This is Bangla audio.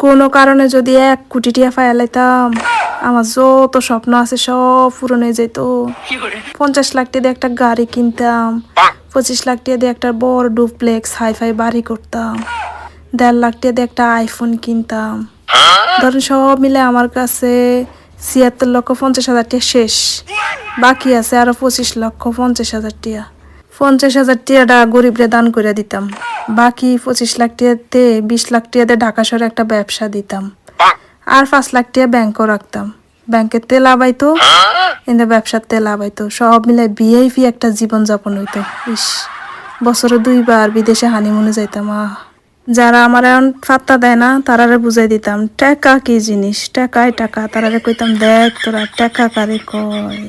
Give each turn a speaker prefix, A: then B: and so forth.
A: কোনো কারণে যদি 1 কোটি টাকা ফায়ালাইতাম, আমার যত স্বপ্ন আছে সব পূরণ হয়ে যেত। 50 লাখ টাকা দিয়ে একটা গাড়ি কিনতাম, 25 লাখ টাকা দিয়ে একটা বড় ডুপ্লেক্স হাইফাই বাড়ি করতাম, 1.5 লাখ টাকা দিয়ে একটা আইফোন কিনতাম। ধরেন সব মিলে আমার কাছে 76,50,000 টাকা শেষ। বাকি আছে আরো 25,50,000 টাকা। 50,000 টাকাটা গরিবরে দান করে দিতাম। বাকি 25 লাখ টাকাতে 20 লাখ টাকাতে ঢাকা শহরে একটা ব্যবসা দিতাম। আর 5 লাখ টাকা ব্যাংকও রাখতাম। ব্যাংকের তেল আবাইতো, কিন্তু ব্যবসার তেল আবাইতো। সব মিলে ভিআইপি একটা জীবনযাপন হইতো। ইস, বছরে 2 বার বিদেশে হানিমুনে যাইতাম। যারা আমার এখন পাত্তা দেয় না তারারে বুঝাই দিতাম টাকা কি জিনিস, টাকাই টাকা। তারারে কইতাম দেখ তোরা টাকা কারে কয়।